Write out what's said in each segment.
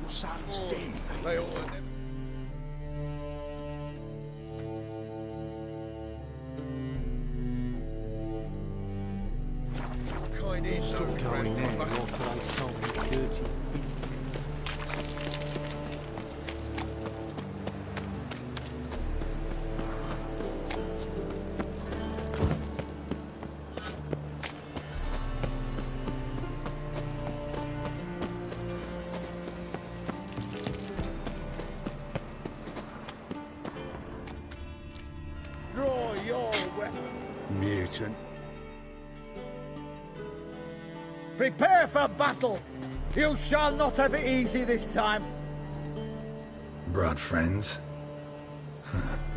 Son's dead. They all want them. Kind is so Stop going there, grandfather. after I sold the dirty beast. Draw your weapon. Mutant. Prepare for battle! You shall not have it easy this time! Brought friends?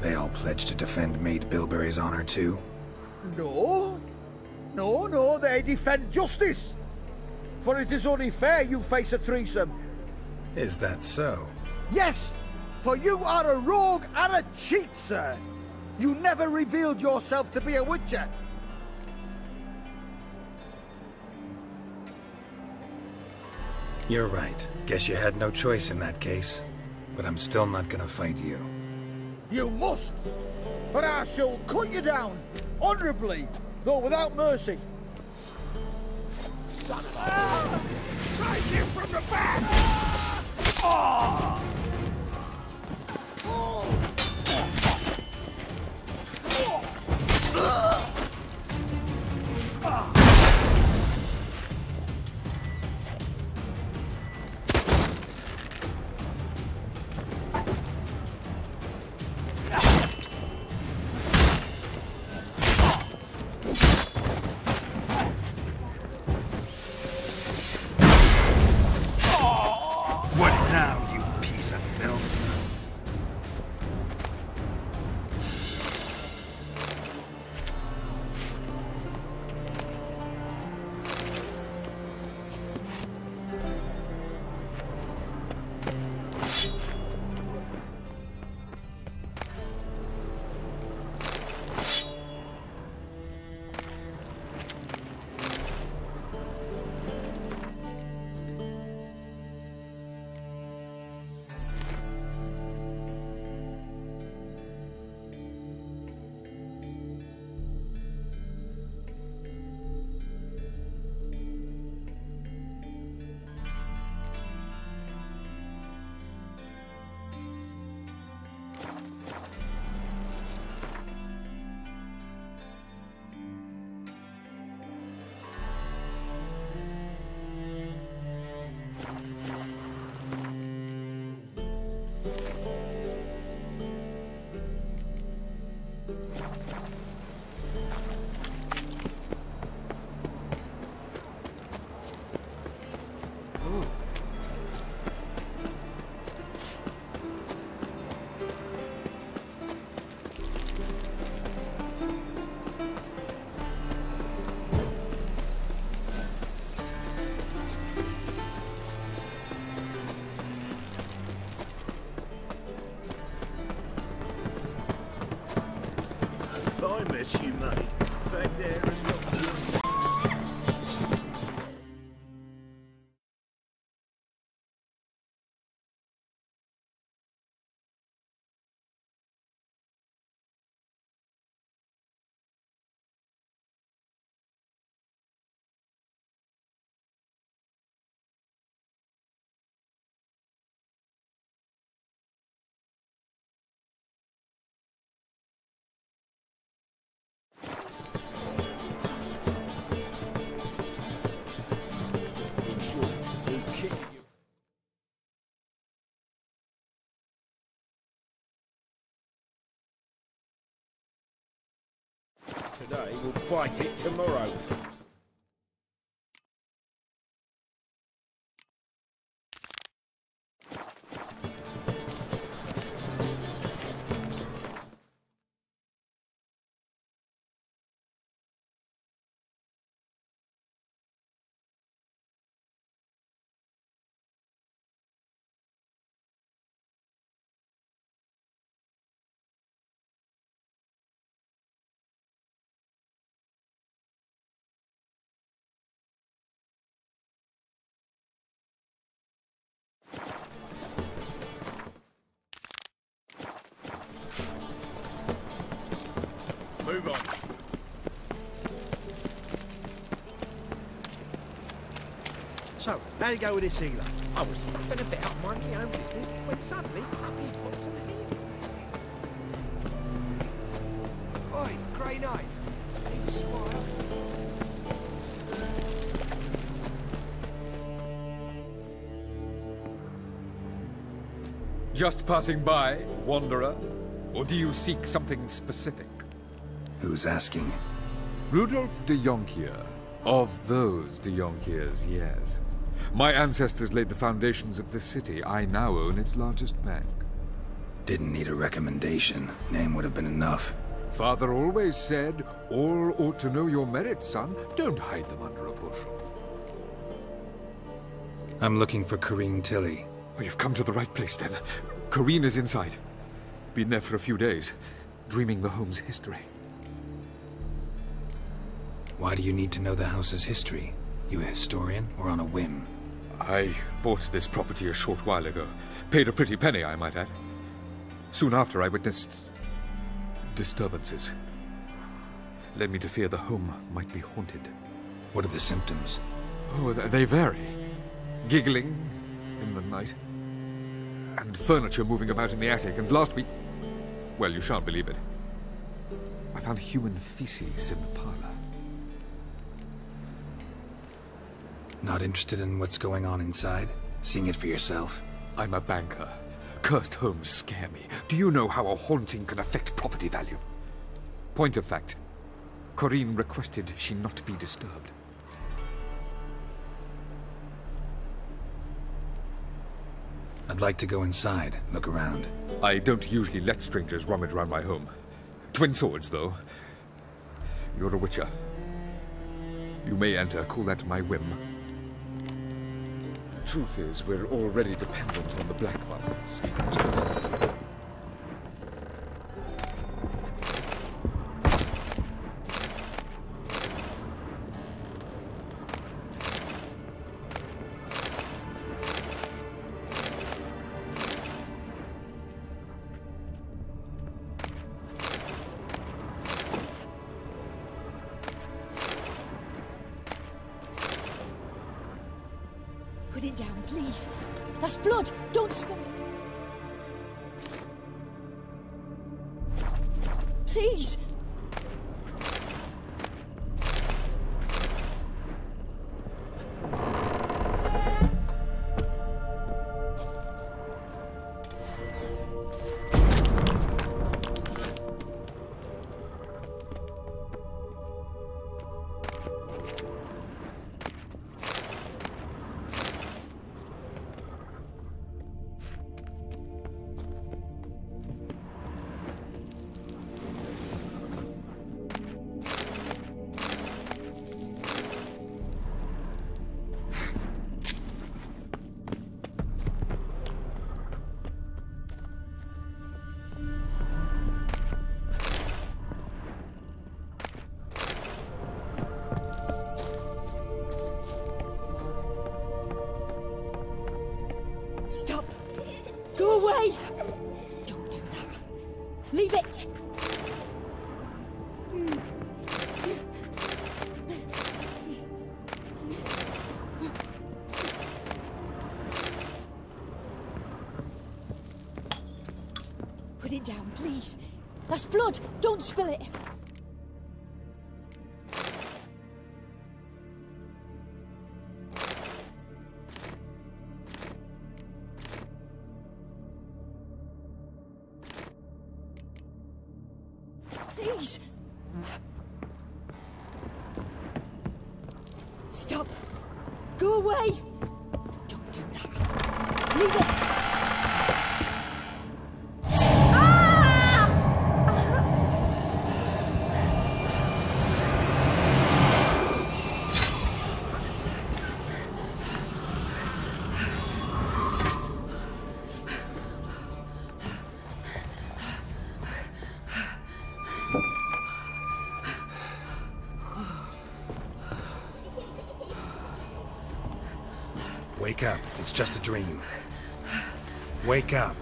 They all pledged to defend Maid Bilberry's honor too? No. No, they defend justice! For it is only fair you face a threesome. Is that so? Yes! For you are a rogue and a cheat, sir! You never revealed yourself to be a witcher! You're right. Guess you had no choice in that case. But I'm still not gonna fight you. You must! Or I shall cut you down, honourably, though without mercy. Son of a... Take him from the back! What now, you piece of filth? I met you, mate. Back there in the... today will bite it tomorrow. Move on. So, how'd it go with this healer? I was laughing a bit up minding my own business when suddenly up he pops in the head. Oi, Grey Knight. Big smile. Just passing by, wanderer? Or do you seek something specific? Who's asking? Rudolf de Jonkier. Of those de Jonkiers, yes. My ancestors laid the foundations of this city. I now own its largest bank. Didn't need a recommendation. Name would have been enough. Father always said, all ought to know your merits, son. Don't hide them under a bushel. I'm looking for Corrine Tilly. Oh, you've come to the right place, then. Corrine is inside. Been there for a few days, dreaming the home's history. Why do you need to know the house's history? You a historian, or on a whim? I bought this property a short while ago. Paid a pretty penny, I might add. Soon after, I witnessed disturbances. Led me to fear the home might be haunted. What are the symptoms? Oh, they vary. Giggling in the night. And furniture moving about in the attic. And last week... well, you shan't believe it. I found human feces in the parlor. Not interested in what's going on inside? Seeing it for yourself? I'm a banker. Cursed homes scare me. Do you know how a haunting can affect property value? Point of fact, Corrine requested she not be disturbed. I'd like to go inside, look around. I don't usually let strangers rummage around my home. Twin swords, though. You're a witcher. You may enter, call that my whim. Truth is, we're already dependent on the Black Ones. Put it down, please. That's blood. Don't spill it. Please. Stop! Go away! Don't do that. Leave it! Put it down, please. That's blood! Don't spill it! Please! Stop! Go away! Don't do that. Leave it! Wake up. It's just a dream. Wake up.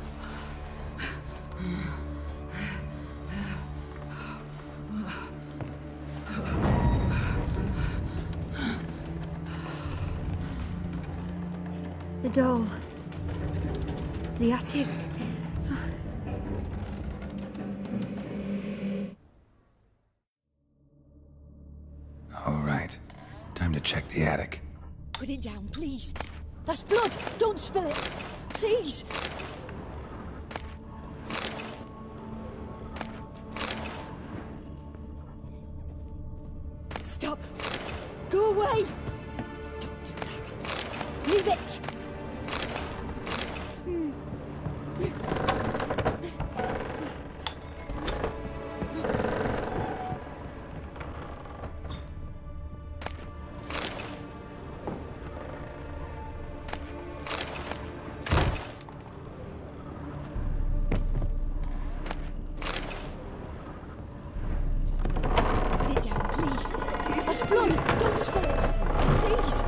The doll. The attic. All right. Time to check the attic. Put it down, please. That's blood! Don't spill it! Please! Stop! Go away! Don't do that. Leave it! That's blood! Don't spill it! Please!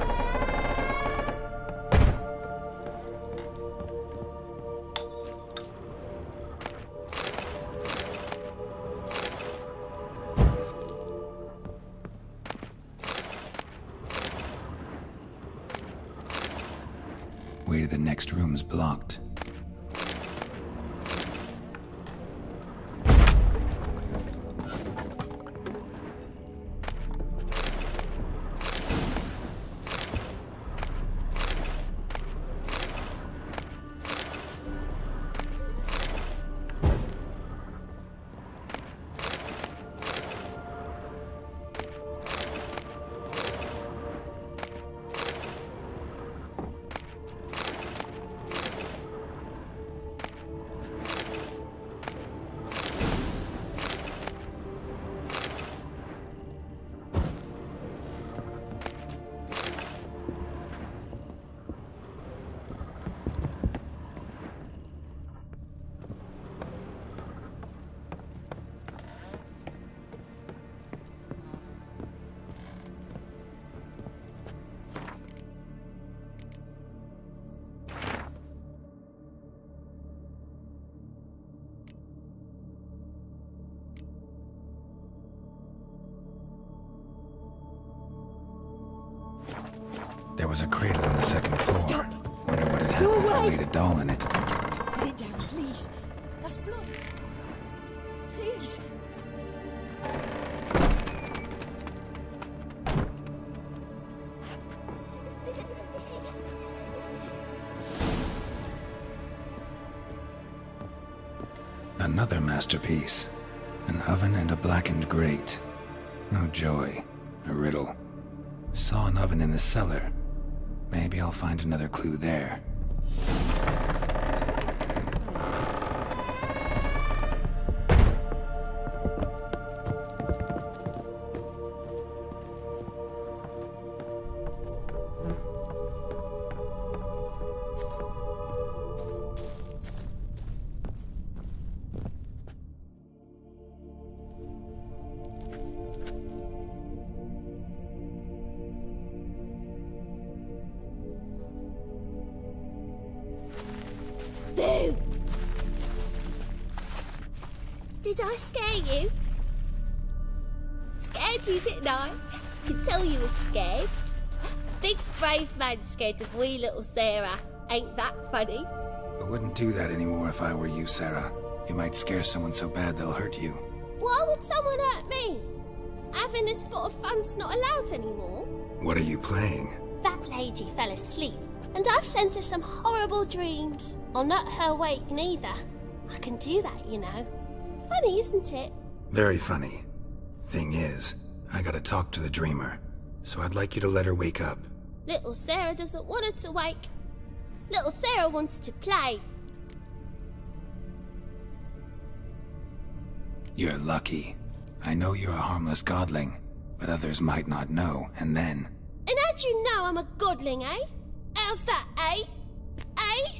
Way to the next room's blocked. There was a cradle on the second floor. Stop. Wonder what had Go happened if I away. laid a doll in it. Put it down, please. That's blood. Please. Another masterpiece. An oven and a blackened grate. Oh joy. A riddle. Saw an oven in the cellar. Maybe I'll find another clue there. Boo! Did I scare you? Scared you, didn't I? I can tell you were scared. Big brave man scared of wee little Sarah. Ain't that funny? I wouldn't do that anymore if I were you, Sarah. You might scare someone so bad they'll hurt you. Why would someone hurt me? Having a spot of fun's not allowed anymore. What are you playing? That lady fell asleep, and I've sent her some horrible dreams. I'll not her awake neither. I can do that, you know. Funny, isn't it? Very funny. Thing is, I gotta talk to the dreamer. so I'd like you to let her wake up. Little Sarah doesn't want her to wake. Little Sarah wants to play. You're lucky. I know you're a harmless godling, but others might not know, and then... And how'd you know I'm a godling, eh? How's that, eh? Eh?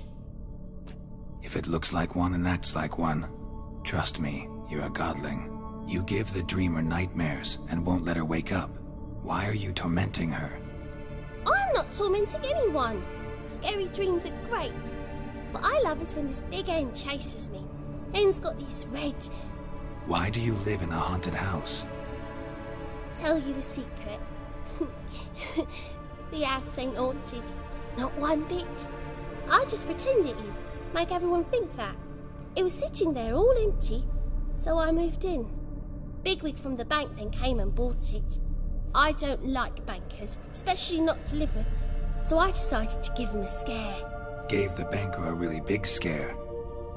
If it looks like one and acts like one, trust me, you're a godling. You give the dreamer nightmares and won't let her wake up. Why are you tormenting her? I'm not tormenting anyone. Scary dreams are great. What I love is when this big hen chases me. Hen's got these red... Why do you live in a haunted house? Tell you a secret. The house ain't haunted. Not one bit. I just pretend it is. Make everyone think that. It was sitting there all empty, so I moved in. Bigwig from the bank then came and bought it. I don't like bankers, especially not to live with, so I decided to give him a scare. Gave the banker a really big scare.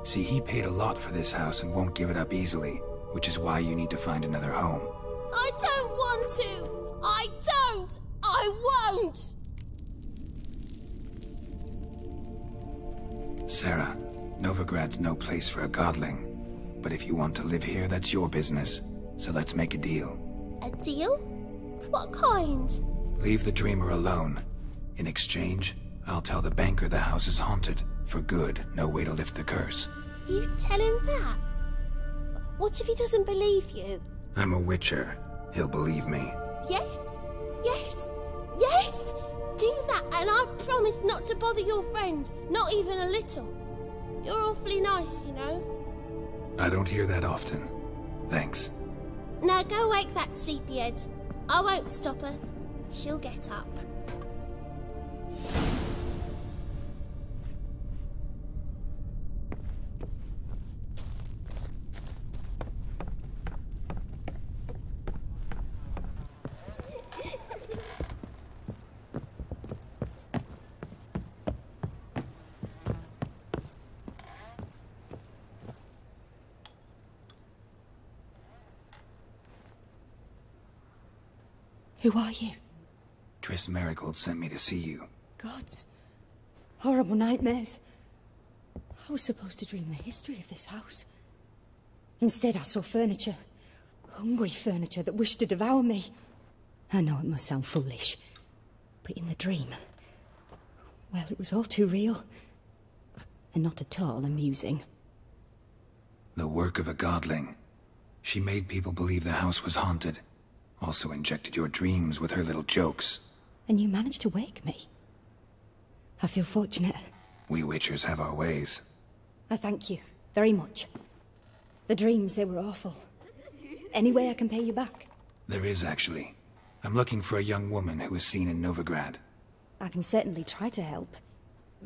See, he paid a lot for this house and won't give it up easily, which is why you need to find another home. I don't want to! I don't! I won't! Sarah, Novigrad's no place for a godling. But if you want to live here, that's your business. So let's make a deal. A deal? What kind? Leave the dreamer alone. In exchange, I'll tell the banker the house is haunted. For good, no way to lift the curse. You tell him that? What if he doesn't believe you? I'm a witcher. He'll believe me. Yes? Yes? Yes! Do that and I promise not to bother your friend. Not even a little. You're awfully nice, you know. I don't hear that often. Thanks. Now go wake that sleepyhead. I won't stop her. She'll get up. Who are you? Triss Marigold sent me to see you. Gods. Horrible nightmares. I was supposed to dream the history of this house. Instead, I saw furniture. Hungry furniture that wished to devour me. I know it must sound foolish, but in the dream, well, it was all too real. And not at all amusing. The work of a godling. She made people believe the house was haunted. Also injected your dreams with her little jokes. And you managed to wake me. I feel fortunate. We witchers have our ways. I thank you very much. The dreams, they were awful. Any way I can pay you back? There is, actually. I'm looking for a young woman who was seen in Novigrad. I can certainly try to help.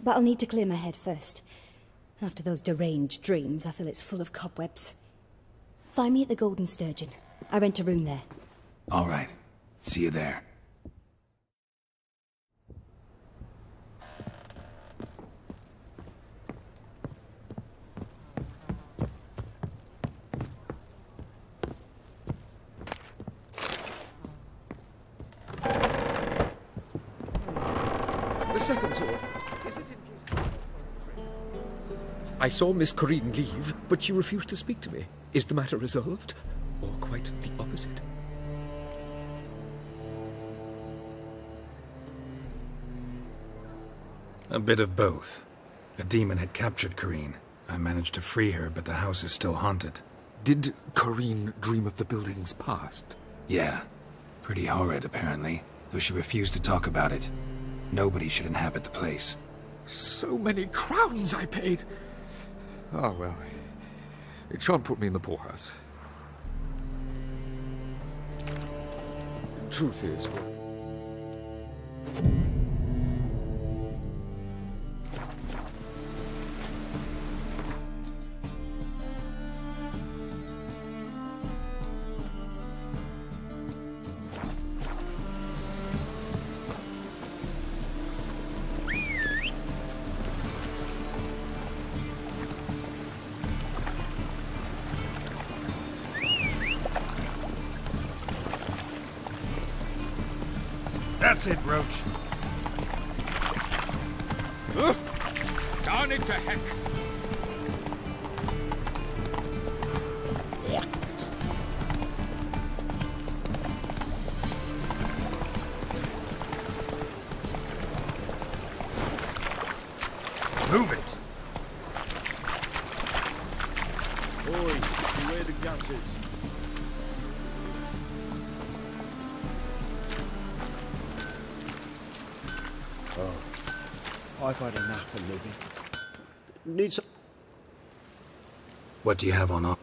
But I'll need to clear my head first. After those deranged dreams, I feel it's full of cobwebs. Find me at the Golden Sturgeon. I rent a room there. All right. See you there. The second sword. Is it in case... I saw Miss Corinne leave, but she refused to speak to me. Is the matter resolved? Or quite the opposite? A bit of both. A demon had captured Corinne. I managed to free her, but the house is still haunted. Did Corinne dream of the building's past? Yeah. Pretty horrid, apparently, though she refused to talk about it. Nobody should inhabit the place. So many crowns I paid! Oh, well. It shan't put me in the poorhouse. Truth is... That's it, Roach. Darn it to heck! Move it. Oi, beware the gutters. I've had enough of living. Need some... What do you have on offer?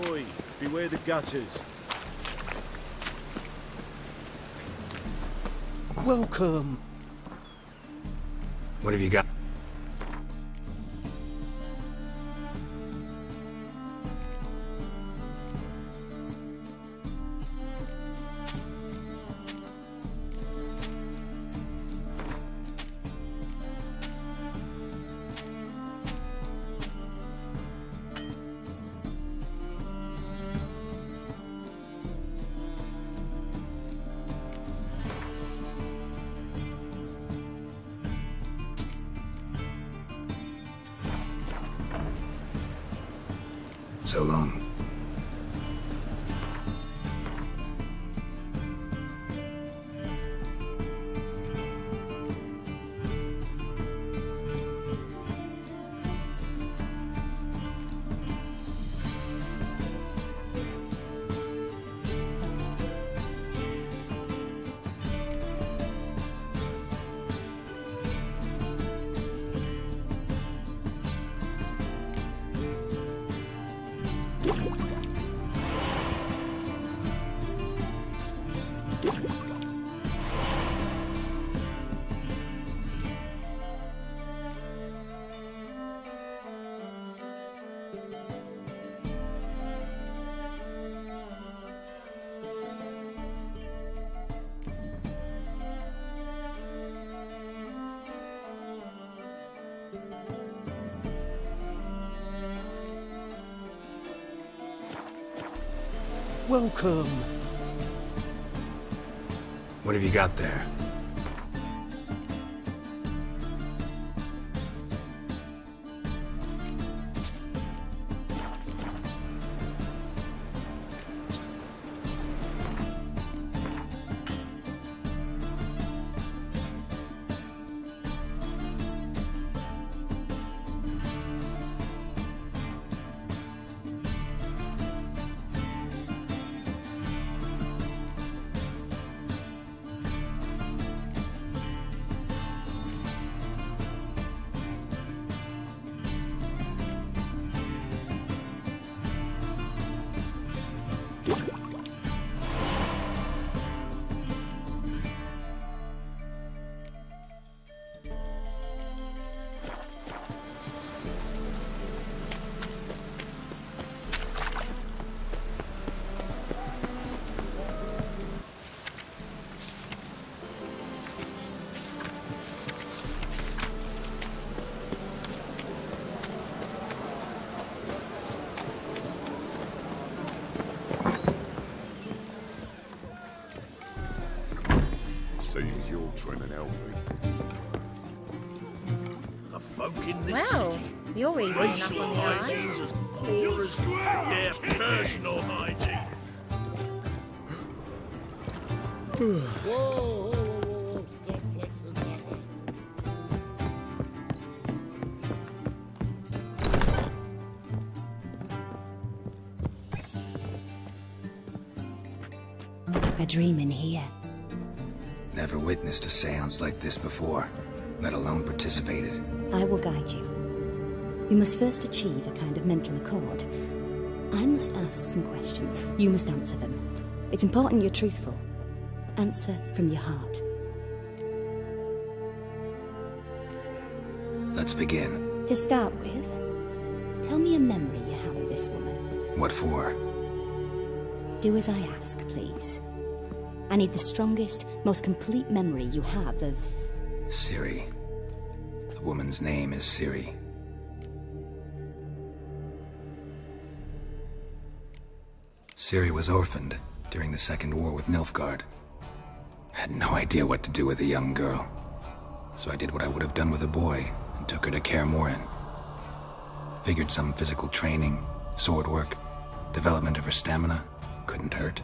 Oi, beware the gutters. Welcome. What have you got? So long. Welcome. What have you got there? Seems you're trying to help me. of folk in this Well, city. you're easy enough Racial on the eye. hygiene's as poor as their personal hygiene. Whoa, stop flexing that way. A dream in here. Never witnessed a seance like this before, let alone participated. I will guide you. You must first achieve a kind of mental accord. I must ask some questions. You must answer them. It's important you're truthful. Answer from your heart. Let's begin. To start with, tell me a memory you have of this woman. What for? Do as I ask, please. I need the strongest, most complete memory you have of... Ciri. The woman's name is Ciri. Ciri was orphaned during the Second War with Nilfgaard. Had no idea what to do with a young girl, so I did what I would have done with a boy and took her to Kaer Morhen. Figured some physical training, sword work, development of her stamina couldn't hurt.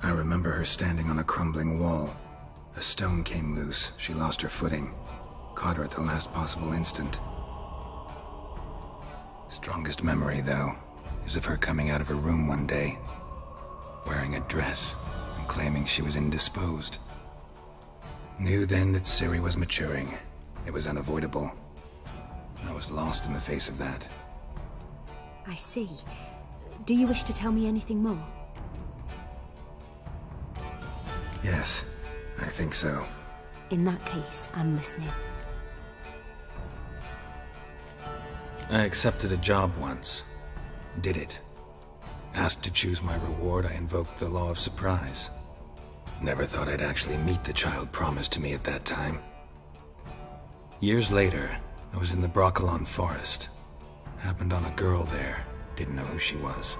I remember her standing on a crumbling wall. A stone came loose, she lost her footing, caught her at the last possible instant. Strongest memory, though, is of her coming out of her room one day, wearing a dress and claiming she was indisposed. Knew then that Ciri was maturing. It was unavoidable. I was lost in the face of that. I see. Do you wish to tell me anything more? Yes, I think so. In that case, I'm listening. I accepted a job once. Did it. Asked to choose my reward, I invoked the law of surprise. Never thought I'd actually meet the child promised to me at that time. Years later, I was in the Broccolon forest. Happened on a girl there. Didn't know who she was.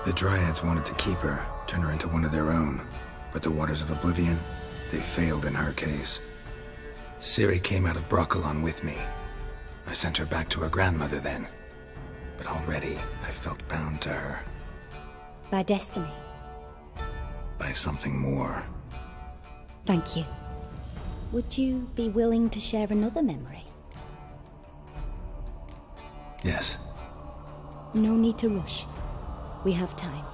The Dryads wanted to keep her, turn her into one of their own. But the Waters of Oblivion, they failed in her case. Ciri came out of Broccolon with me. I sent her back to her grandmother then. But already, I felt bound to her. By destiny. By something more. Thank you. Would you be willing to share another memory? Yes. No need to rush. We have time.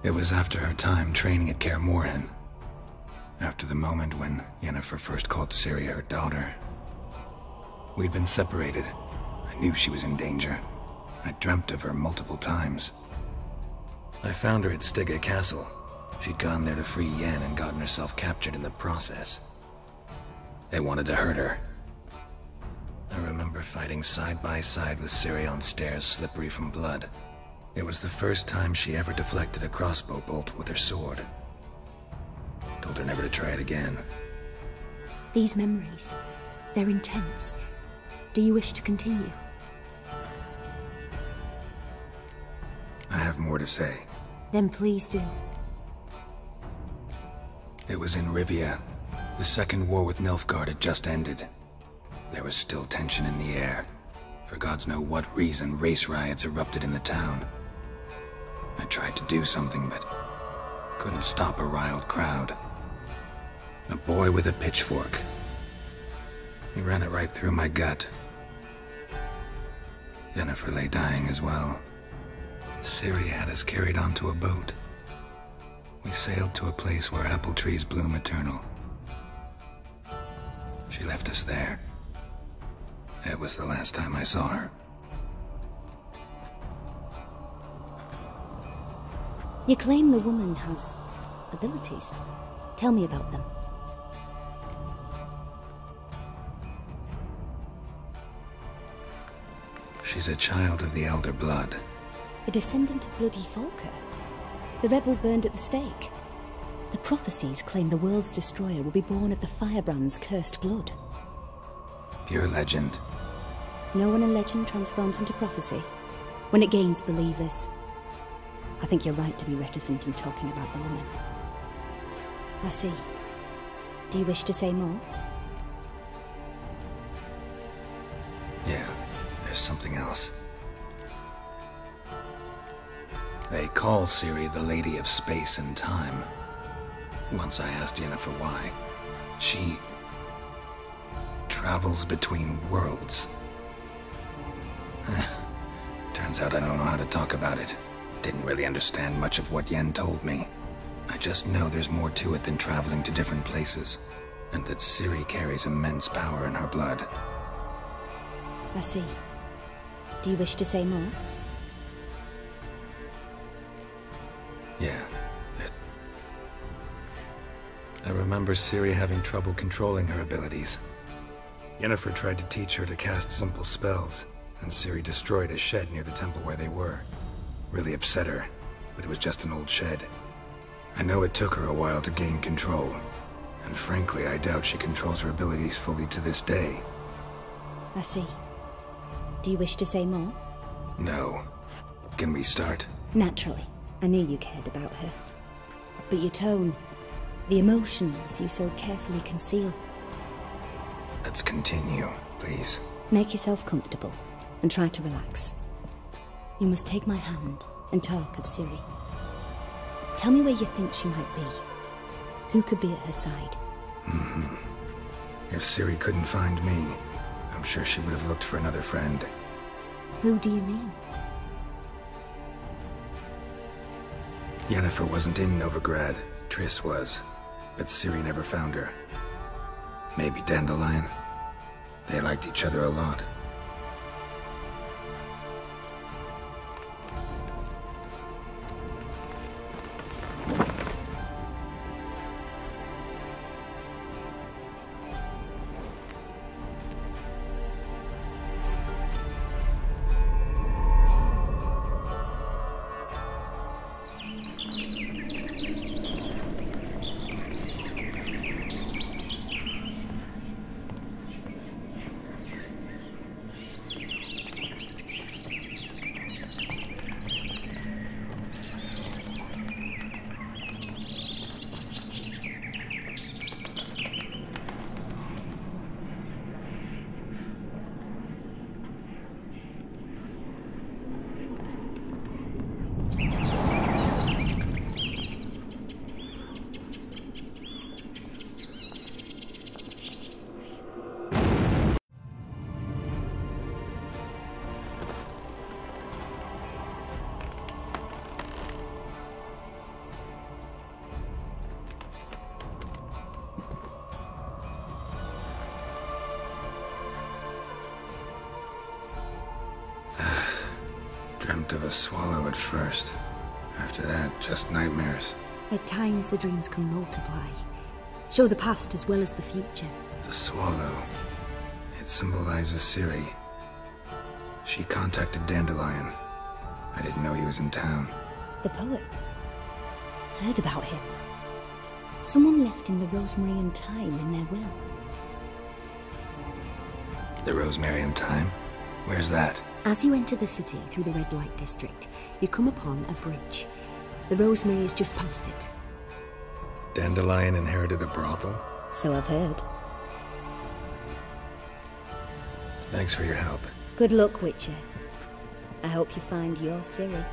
It was after her time training at Kaer Morhen. After the moment when Yennefer first called Ciri her daughter. We'd been separated. I knew she was in danger. I dreamt of her multiple times. I found her at Stygga Castle. She'd gone there to free Yen and gotten herself captured in the process. They wanted to hurt her. I remember fighting side by side with Ciri on stairs slippery from blood. It was the first time she ever deflected a crossbow bolt with her sword. Told her never to try it again. These memories, they're intense. Do you wish to continue? I have more to say. Then please do. It was in Rivia. The Second War with Nilfgaard had just ended. There was still tension in the air. For gods know what reason, race riots erupted in the town. I tried to do something, but couldn't stop a riled crowd. A boy with a pitchfork. He ran it right through my gut. Yennefer lay dying as well. Ciri had us carried onto a boat. We sailed to a place where apple trees bloom eternal. She left us there. It was the last time I saw her. You claim the woman has abilities. Tell me about them. She's a child of the Elder Blood. A descendant of bloody Falker. The rebel burned at the stake. The prophecies claim the world's destroyer will be born of the firebrand's cursed blood. Pure legend. No one in legend transforms into prophecy. When it gains believers. I think you're right to be reticent in talking about the woman. I see. Do you wish to say more? Yeah, there's something else. They call Ciri the Lady of Space and Time. Once I asked Yennefer why. She travels between worlds. Turns out I don't know how to talk about it. Didn't really understand much of what Yen told me. I just know there's more to it than traveling to different places, and that Ciri carries immense power in her blood. I see. Do you wish to say more? Yeah. I remember Ciri having trouble controlling her abilities. Yennefer tried to teach her to cast simple spells, and Ciri destroyed a shed near the temple where they were. Really upset her, but it was just an old shed. I know it took her a while to gain control, and frankly, I doubt she controls her abilities fully to this day. I see. Do you wish to say more? No. Can we start? Naturally. I knew you cared about her. But your tone, the emotions you so carefully conceal. Let's continue, please. Make yourself comfortable and try to relax. You must take my hand and talk of Ciri. Tell me where you think she might be. Who could be at her side? If Ciri couldn't find me, I'm sure she would have looked for another friend. Who do you mean? Yennefer wasn't in Novigrad. Triss was. But Ciri never found her. Maybe Dandelion? They liked each other a lot. Dreamt of a swallow at first. After that, just nightmares. At times the dreams can multiply. Show the past as well as the future. The swallow. It symbolizes Ciri. She contacted Dandelion. I didn't know he was in town. The poet. Heard about him. Someone left him the rosemary and thyme in their will. The Rosemary and Thyme? Where's that? As you enter the city through the red light district, you come upon a bridge. The rosemary is just past it. Dandelion inherited a brothel? So I've heard. Thanks for your help. Good luck, Witcher. I hope you find your Ciri.